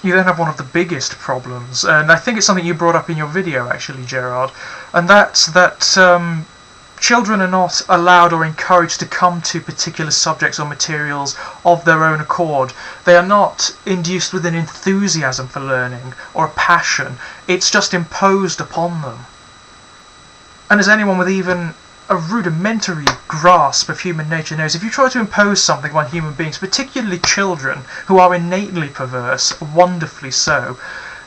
you then have one of the biggest problems, and I think it's something you brought up in your video actually, Gerard, and that's that children are not allowed or encouraged to come to particular subjects or materials of their own accord. They are not induced with an enthusiasm for learning or a passion. It's just imposed upon them. And as anyone with even a rudimentary grasp of human nature knows, if you try to impose something on human beings, particularly children who are innately perverse, wonderfully so,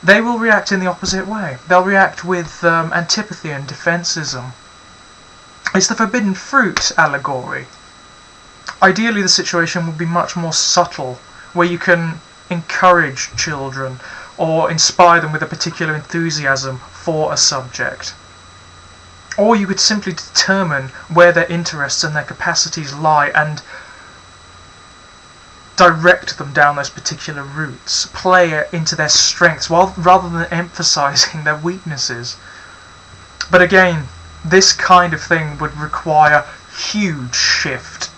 they will react in the opposite way. They'll react with antipathy and defensism. It's the forbidden fruit allegory. Ideally, the situation would be much more subtle, where you can encourage children or inspire them with a particular enthusiasm for a subject. Or you could simply determine where their interests and their capacities lie and direct them down those particular routes, play into their strengths rather than emphasizing their weaknesses. But again, this kind of thing would require huge shift,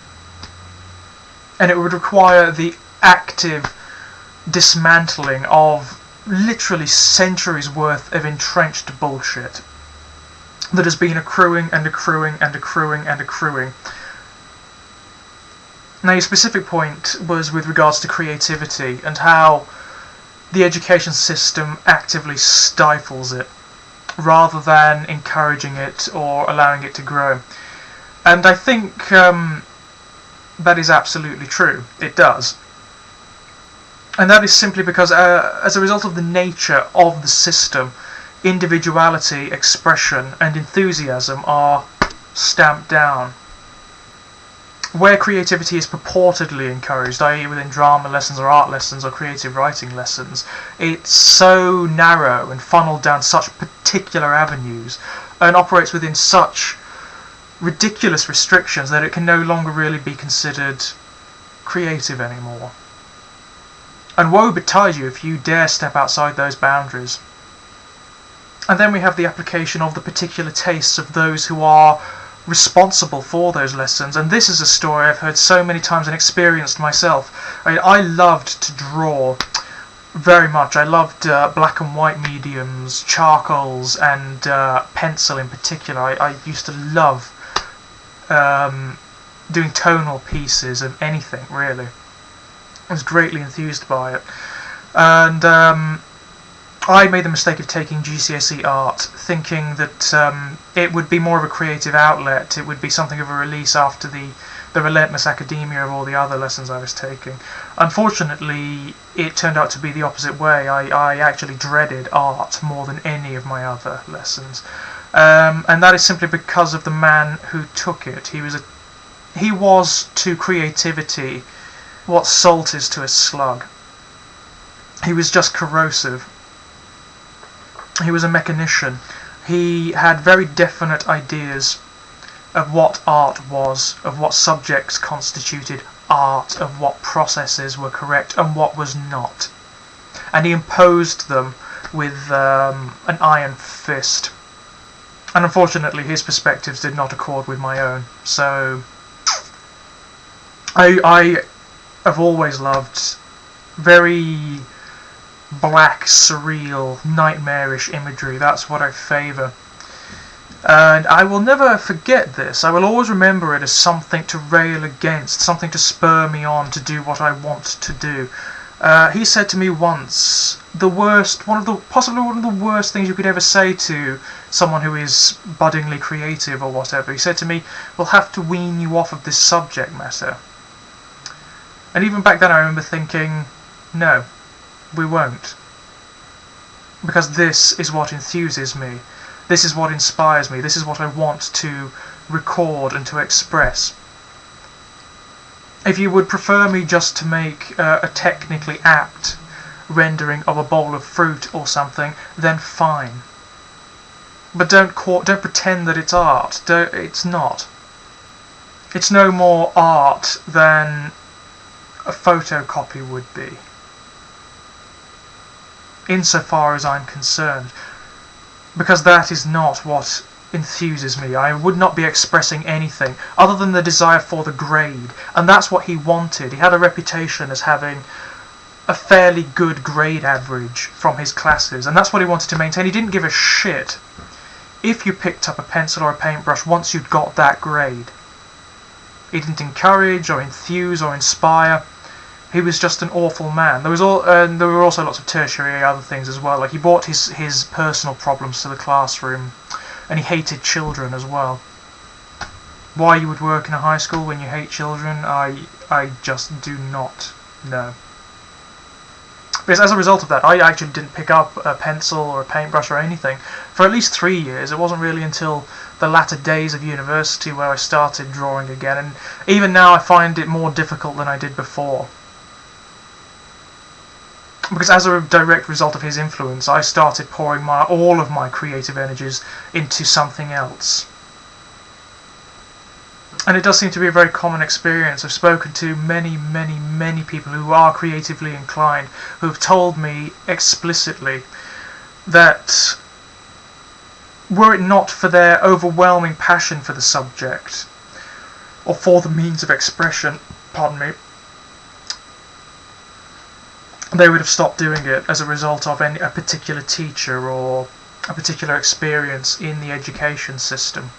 and it would require the active dismantling of literally centuries worth of entrenched bullshit that has been accruing and accruing and accruing and accruing. Now, your specific point was with regards to creativity and how the education system actively stifles it rather than encouraging it or allowing it to grow. And I think that is absolutely true. It does. And that is simply because as a result of the nature of the system, individuality, expression and enthusiasm are stamped down. Where creativity is purportedly encouraged, i.e. within drama lessons or art lessons or creative writing lessons, it's so narrow and funneled down such particular avenues and operates within such ridiculous restrictions that it can no longer really be considered creative anymore. And woe betide you if you dare step outside those boundaries. And then we have the application of the particular tastes of those who are responsible for those lessons, and this is a story I've heard so many times and experienced myself. I loved to draw very much. I loved black and white mediums, charcoals and pencil in particular. I used to love doing tonal pieces of anything, really. I was greatly enthused by it, and I made the mistake of taking GCSE art, thinking that it would be more of a creative outlet, it would be something of a release after the relentless academia of all the other lessons I was taking. Unfortunately, it turned out to be the opposite way. I actually dreaded art more than any of my other lessons. And that is simply because of the man who took it. He was to creativity what salt is to a slug. He was just corrosive. He was a mechanician. He had very definite ideas of what art was, of what subjects constituted art, of what processes were correct and what was not. And he imposed them with an iron fist. And unfortunately his perspectives did not accord with my own. So I have always loved very black, surreal, nightmarish imagery. That's what I favour. And I will never forget this. I will always remember it as something to rail against, something to spur me on to do what I want to do. He said to me once, possibly one of the worst things you could ever say to someone who is buddingly creative or whatever. He said to me, "We'll have to wean you off of this subject matter." And even back then I remember thinking, no, we won't. Because this is what enthuses me. This is what inspires me. This is what I want to record and to express. If you would prefer me just to make a technically apt rendering of a bowl of fruit or something, then fine. But don't pretend that it's art. It's not. It's no more art than a photocopy would be, insofar as I'm concerned, because that is not what enthuses me. I would not be expressing anything other than the desire for the grade, and that's what he wanted. He had a reputation as having a fairly good grade average from his classes, and that's what he wanted to maintain. He didn't give a shit if you picked up a pencil or a paintbrush once you'd got that grade. He didn't encourage or enthuse or inspire. He was just an awful man. There were also lots of tertiary other things as well. Like, he brought his personal problems to the classroom, and he hated children as well. Why you would work in a high school when you hate children, I just do not know. Because as a result of that, I actually didn't pick up a pencil or a paintbrush or anything for at least 3 years. It wasn't really until the latter days of university where I started drawing again, and even now I find it more difficult than I did before. Because as a direct result of his influence, I started pouring all of my creative energies into something else. And it does seem to be a very common experience. I've spoken to many, many, many people who are creatively inclined, who have told me explicitly that were it not for their overwhelming passion for the subject, or for the means of expression, they would have stopped doing it as a result of a particular teacher or a particular experience in the education system.